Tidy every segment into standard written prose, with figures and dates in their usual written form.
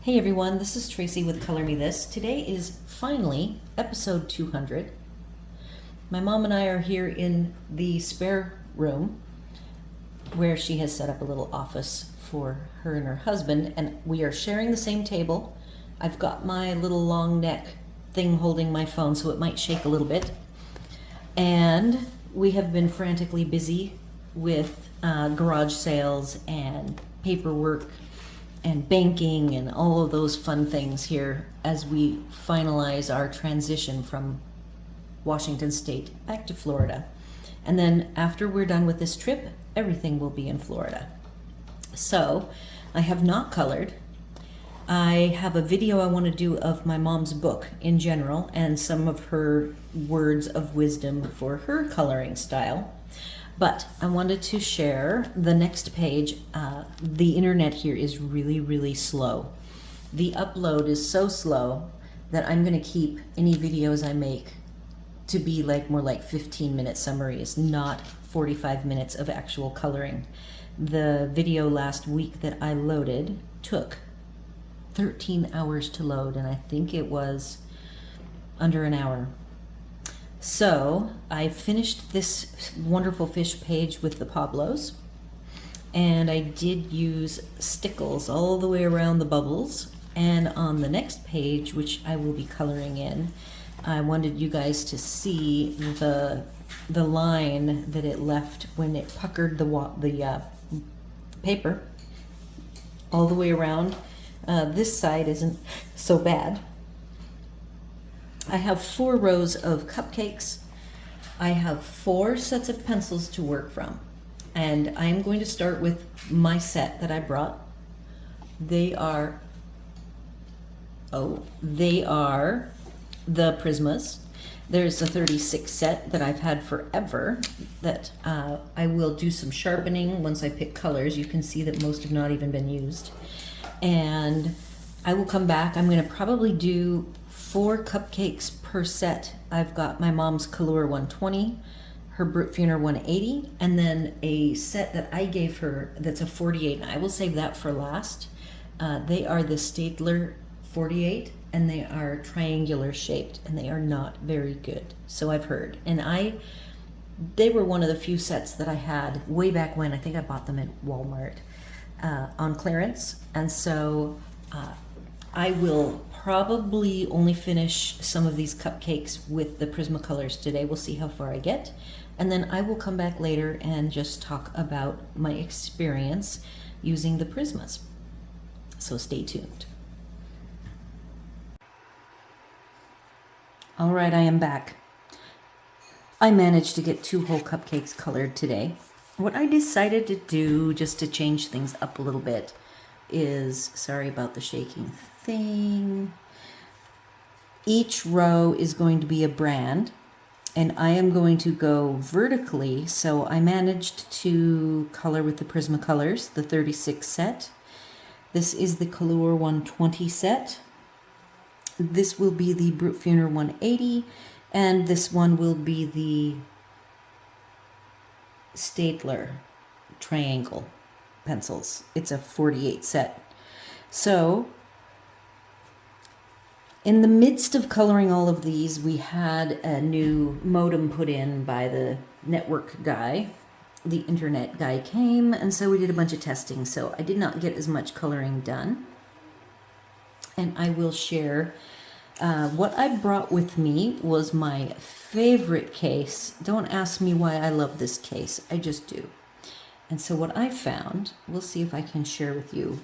Hey everyone, this is Tracy with Color Me This. Today is finally episode 200. My mom and I are here in the spare room where she has set up a little office for her and her husband, and we are sharing the same table. I've got my little long neck thing holding my phone, so it might shake a little bit. And we have been frantically busy with garage sales and paperwork and banking and all of those fun things here as we finalize our transition from Washington State back to Florida. And then after we're done with this trip, everything will be in Florida. So I have not colored. I have a video I want to do of my mom's book in general and some of her words of wisdom for her coloring style. But I wanted to share the next page. The internet here is really, really slow. The upload is so slow that I'm going to keep any videos I make to be more like 15-minute summaries, not 45 minutes of actual coloring. The video last week that I loaded took 13 hours to load, and I think it was under an hour. So I finished this wonderful fish page with the Pablos, and I did use stickles all the way around the bubbles. And on the next page, which I will be coloring in, I wanted you guys to see the line that it left when it puckered the paper all the way around. This side isn't so bad. I have 4 rows of cupcakes. I have 4 sets of pencils to work from. And I'm going to start with my set that I brought. They are the Prismas. There's a 36 set that I've had forever that I will do some sharpening once I pick colors. You can see that most have not even been used. And I will come back. I'm going to probably do 4 cupcakes per set. I've got my mom's Kalour 120, her Brutfuner 180, and then a set that I gave her that's a 48, and I will save that for last. They are the Statler 48, and they are triangular shaped, and they are not very good, so I've heard. And they were one of the few sets that I had way back when. I think I bought them at Walmart on clearance, and so I will probably only finish some of these cupcakes with the Prismacolors today. We'll see how far I get. And then I will come back later and just talk about my experience using the Prismas. So stay tuned. All right, I am back. I managed to get 2 whole cupcakes colored today. What I decided to do, just to change things up a little bit, is, sorry about the shaking thing, each row is going to be a brand, and I am going to go vertically. So I managed to color with the Prismacolors, the 36 set. This is the Kalour 120 set. This will be the Brutfuner 180, and this one will be the Statler triangle pencils. It's a 48 set. So in the midst of coloring all of these, we had a new modem put in by the network guy. The internet guy came, and so we did a bunch of testing. So I did not get as much coloring done. And I will share what I brought with me was my favorite case. Don't ask me why I love this case. I just do. And so what I found, we'll see if I can share with you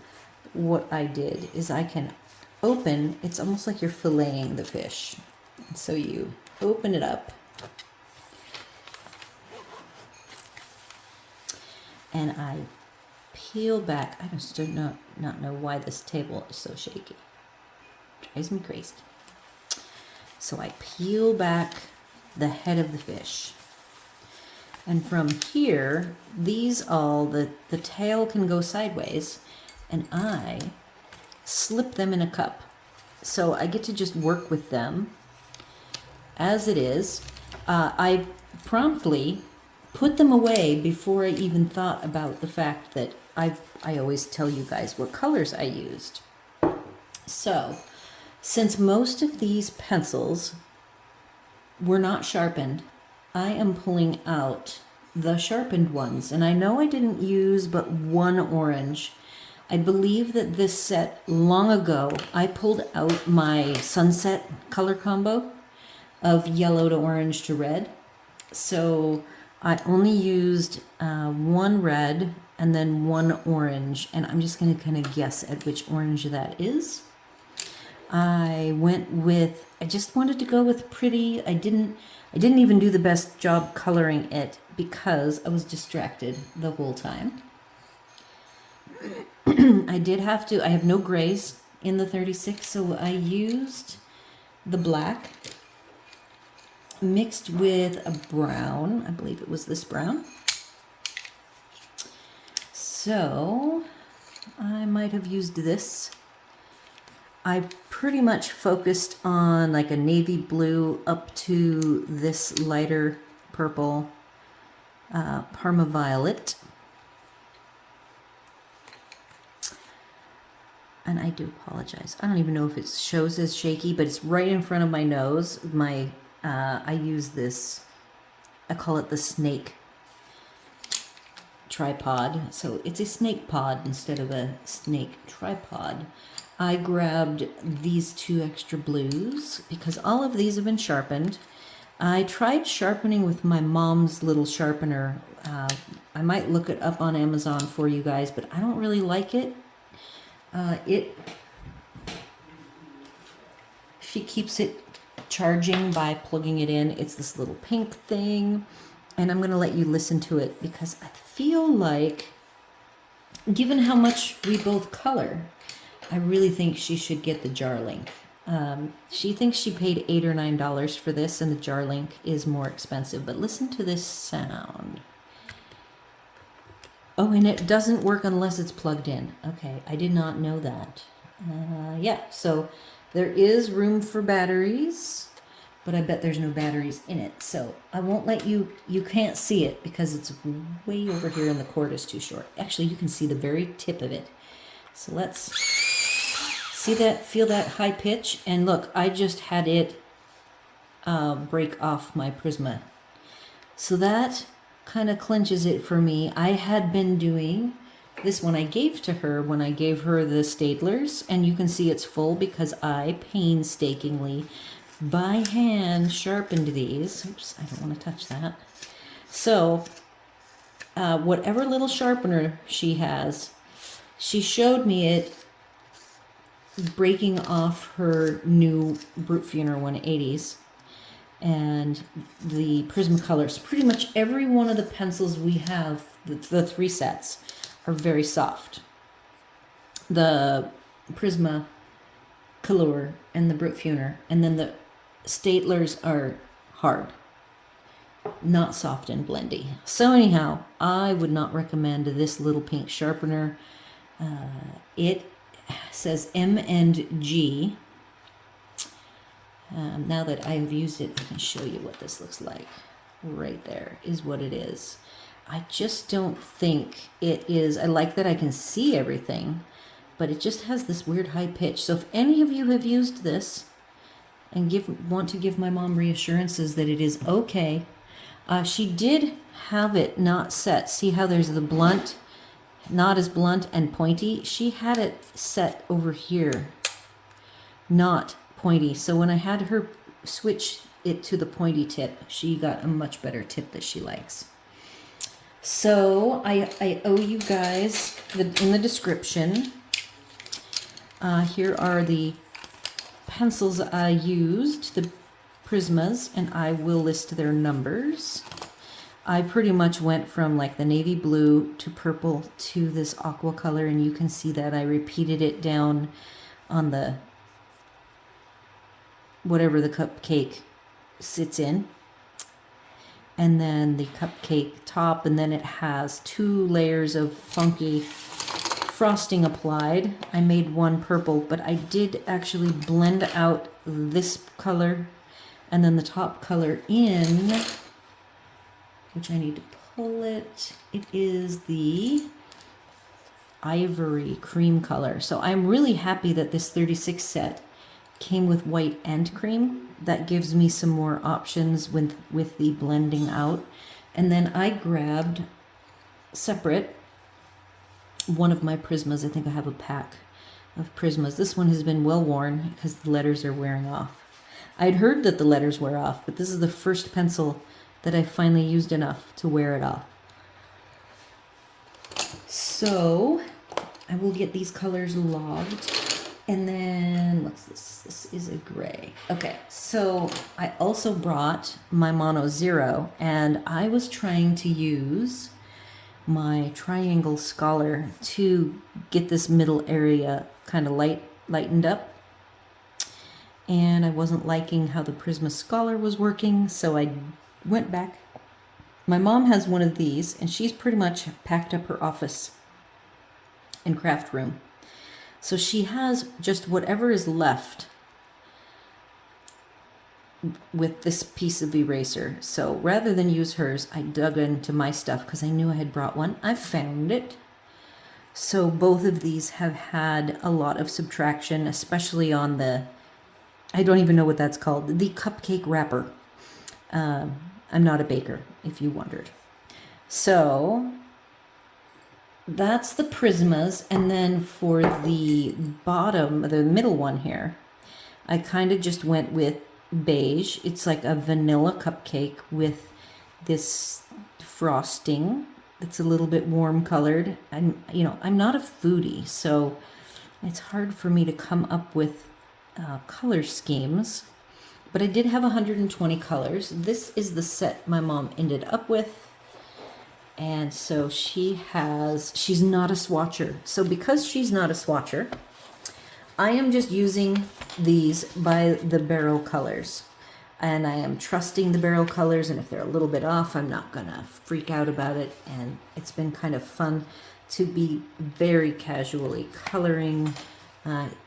what I did, is I can open, it's almost like you're filleting the fish. So you open it up, and I peel back. I just do not know why this table is so shaky. Drives me crazy. So I peel back the head of the fish. And from here, the tail can go sideways, and I slip them in a cup. So I get to just work with them as it is. I promptly put them away before I even thought about the fact that I always tell you guys what colors I used. So, since most of these pencils were not sharpened, I am pulling out the sharpened ones. And I know I didn't use but one orange. I believe that this set long ago, I pulled out my sunset color combo of yellow to orange to red. So I only used one red and then one orange, and I'm just going to kind of guess at which orange that is. I just wanted to go with pretty. I didn't even do the best job coloring it because I was distracted the whole time. I have no grays in the 36, so I used the black mixed with a brown. I believe it was this brown. So I might have used this. I pretty much focused on like a navy blue up to this lighter purple Parma Violet. And I do apologize. I don't even know if it shows as shaky, but it's right in front of my nose. I use this, I call it the snake tripod. So it's a snake pod instead of a snake tripod. I grabbed these two extra blues because all of these have been sharpened. I tried sharpening with my mom's little sharpener. I might look it up on Amazon for you guys, but I don't really like it. She keeps it charging by plugging it in. It's this little pink thing, and I'm going to let you listen to it because I feel like, given how much we both color, I really think she should get the jar link. She thinks she paid $8 or $9 for this, and the jar link is more expensive. But listen to this sound. Oh, and it doesn't work unless it's plugged in. Okay, I did not know that. Yeah, so there is room for batteries, but I bet there's no batteries in it. So I won't let you can't see it because it's way over here and the cord is too short. Actually, you can see the very tip of it. So let's see that, feel that high pitch. And look, I just had it break off my Prisma. So that kind of clinches it for me. I had been doing this one I gave to her when I gave her the Staedtlers, and you can see it's full because I painstakingly by hand sharpened these. Oops, I don't want to touch that. So whatever little sharpener she has, she showed me it breaking off her new Brute Funer 180s. And the Prismacolors, pretty much every one of the pencils we have, the three sets, are very soft. The Prisma Kalour and the Brute Funer, and then the Staedtlers are hard, not soft and blendy. So anyhow, I would not recommend this little pink sharpener. It says M and G. Now that I have used it, I can show you what this looks like. Right there is what it is. I just don't think it is. I like that I can see everything, but it just has this weird high pitch. So if any of you have used this and want to give my mom reassurances that it is okay, she did have it not set. See how there's the blunt, not as blunt and pointy? She had it set over here, not pointy. So when I had her switch it to the pointy tip, she got a much better tip that she likes. So I owe you guys in the description. Here are the pencils I used, the Prismas, and I will list their numbers. I pretty much went from like the navy blue to purple to this aqua color, and you can see that I repeated it down on the whatever the cupcake sits in, and then the cupcake top, and then it has 2 layers of funky frosting applied. I made one purple, but I did actually blend out this color and then the top color in, which I need to pull it. It is the ivory cream color. So I'm really happy that this 36 set came with white and cream. That gives me some more options with the blending out. And then I grabbed separate one of my Prismas. I think I have a pack of Prismas. This one has been well worn because the letters are wearing off. I'd heard that the letters wear off, but this is the first pencil that I finally used enough to wear it off. So I will get these colors logged. And then, what's this? This is a gray. Okay, so I also brought my Mono Zero, and I was trying to use my Triangle Scholar to get this middle area kind of lightened up. And I wasn't liking how the Prisma Scholar was working, so I went back. My mom has one of these, and she's pretty much packed up her office and craft room. So she has just whatever is left with this piece of eraser. So rather than use hers, I dug into my stuff because I knew I had brought one. I found it. So both of these have had a lot of subtraction, especially on the, I don't even know what that's called, the cupcake wrapper. I'm not a baker, if you wondered. So that's the Prismas, and then for the bottom, the middle one here, I kind of just went with beige. It's like a vanilla cupcake with this frosting that's a little bit warm colored. And I'm not a foodie, so it's hard for me to come up with color schemes, but I did have 120 colors. This is the set my mom ended up with. And so she's not a swatcher. So because she's not a swatcher, I am just using these by the barrel colors. And I am trusting the barrel colors, and if they're a little bit off, I'm not gonna freak out about it. And it's been kind of fun to be very casually coloring.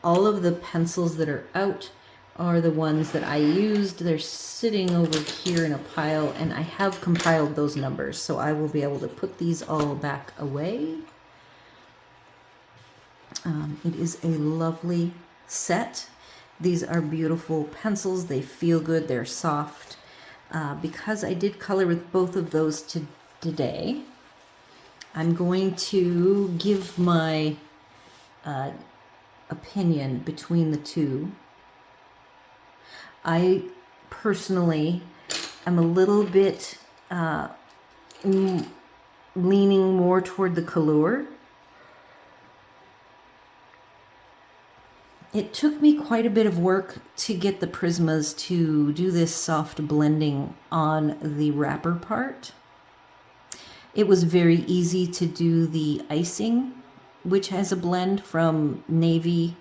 All of the pencils that are out are the ones that I used. They're sitting over here in a pile, and I have compiled those numbers, so I will be able to put these all back away. It is a lovely set. These are beautiful pencils. They feel good. They're soft. Because I did color with both of those today, I'm going to give my opinion between the two. I personally am a little bit leaning more toward the Kalour. It took me quite a bit of work to get the Prismas to do this soft blending on the wrapper part. It was very easy to do the icing, which has a blend from navy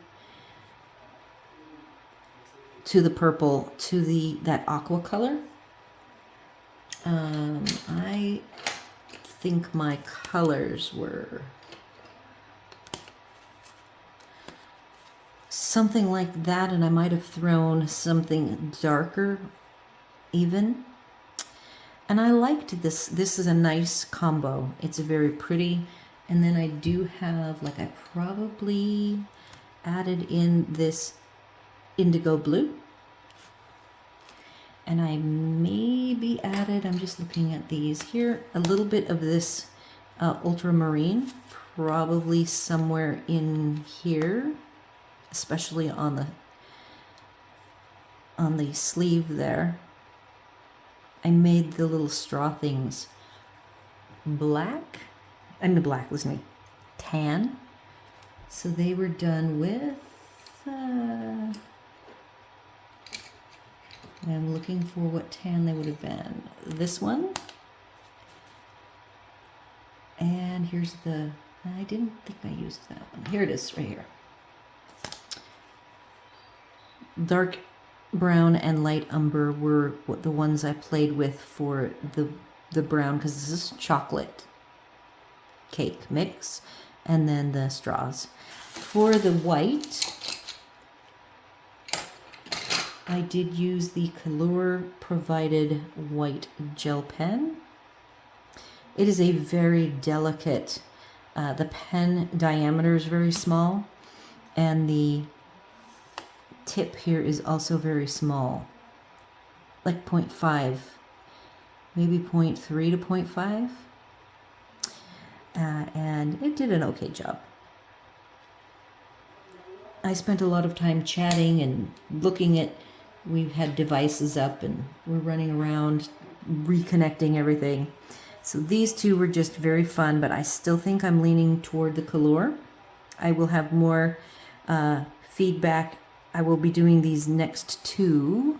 to the purple to that aqua color. I think my colors were something like that, and I might have thrown something darker even. And I liked this. This is a nice combo. It's very pretty. And then I do have, like, I probably added in this indigo blue. And I maybe added, I'm just looking at these here, a little bit of this ultramarine, probably somewhere in here, especially on the sleeve there. I made the little straw things black. Tan. So they were done with, I'm looking for what tan they would have been. This one. And here's I didn't think I used that one. Here it is, right here. Dark brown and light umber were the ones I played with for the brown, because this is chocolate cake mix, and then the straws. For the white, I did use the Kalour provided white gel pen. It is a very delicate The pen diameter is very small, and the tip here is also very small, like 0.5, maybe 0.3 to 0.5. And it did an okay job. I spent a lot of time chatting and looking at, we had devices up and we're running around reconnecting everything. So these two were just very fun, but I still think I'm leaning toward the Kalour. I will have more feedback. I will be doing these next two.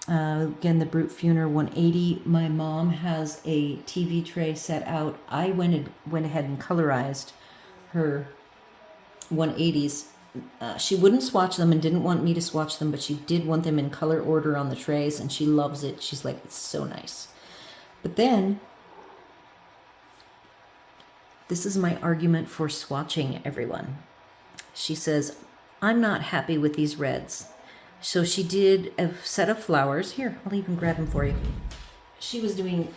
Again, the Brute Funer 180. My mom has a TV tray set out. I went ahead and colorized her 180s. She wouldn't swatch them and didn't want me to swatch them, but she did want them in color order on the trays, and she loves it. She's like, it's so nice. But then, this is my argument for swatching everyone. She says, I'm not happy with these reds. So she did a set of flowers. Here, I'll even grab them for you. She was doing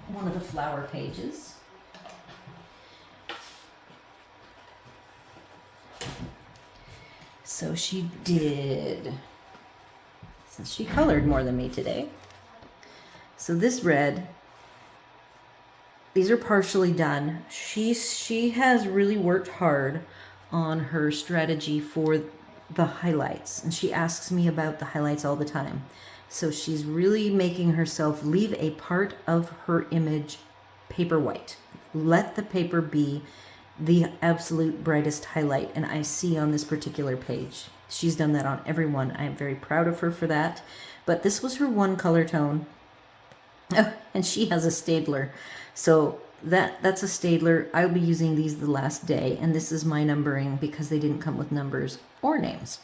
one of the flower pages. So she did, since she colored more than me today. So this red, these are partially done. She has really worked hard on her strategy for the highlights, and she asks me about the highlights all the time. So she's really making herself leave a part of her image paper white. Let the paper be the absolute brightest highlight, and I see on this particular page. She's done that on everyone. I am very proud of her for that. But this was her one color tone. Oh, and she has a Staedtler. So that's a Staedtler. I'll be using these the last day, and this is my numbering because they didn't come with numbers or names.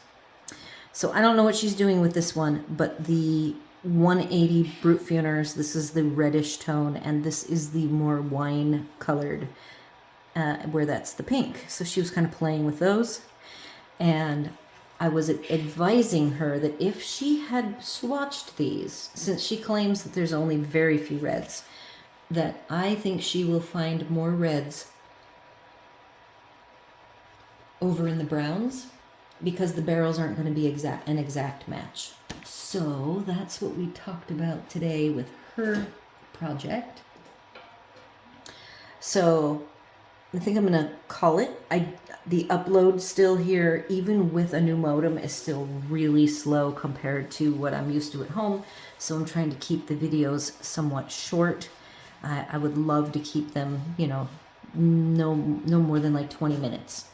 So I don't know what she's doing with this one, but the 180 Brute Funers, this is the reddish tone, and this is the more wine colored, where that's the pink. So she was kind of playing with those, and I was advising her that if she had swatched these, since she claims that there's only very few reds, that I think she will find more reds over in the browns, because the barrels aren't going to be an exact match. So that's what we talked about today with her project. So I think I'm going to call it. The upload still here, even with a new modem, is still really slow compared to what I'm used to at home. So I'm trying to keep the videos somewhat short. I would love to keep them, you know, no more than like 20 minutes.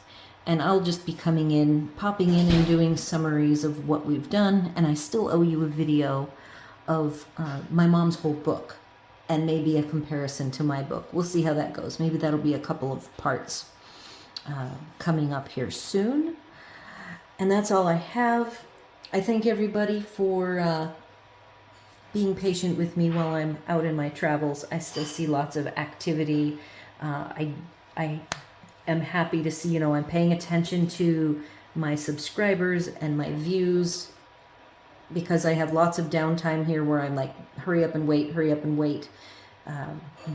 And I'll just be popping in and doing summaries of what we've done. And I still owe you a video of my mom's whole book, and maybe a comparison to my book. We'll see how that goes. Maybe that'll be a couple of parts coming up here soon. And that's all I have. I thank everybody for being patient with me while I'm out in my travels. I still see lots of activity. I am happy to see, you know, I'm paying attention to my subscribers and my views, because I have lots of downtime here where I'm like, hurry up and wait, hurry up and wait.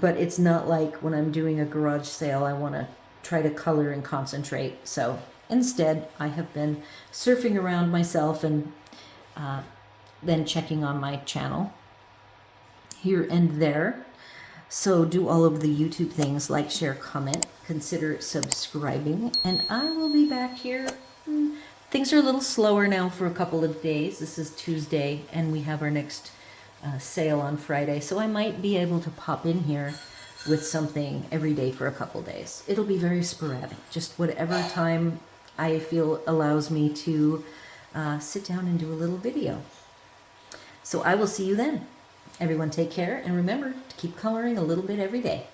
But it's not like when I'm doing a garage sale, I want to try to color and concentrate. So instead, I have been surfing around myself and then checking on my channel here and there. So do all of the YouTube things, like, share, comment, consider subscribing, and I will be back here. Things are a little slower now for a couple of days. This is Tuesday, and we have our next sale on Friday, so I might be able to pop in here with something every day for a couple days. It'll be very sporadic, just whatever time I feel allows me to sit down and do a little video. So I will see you then. Everyone take care, and remember to keep coloring a little bit every day.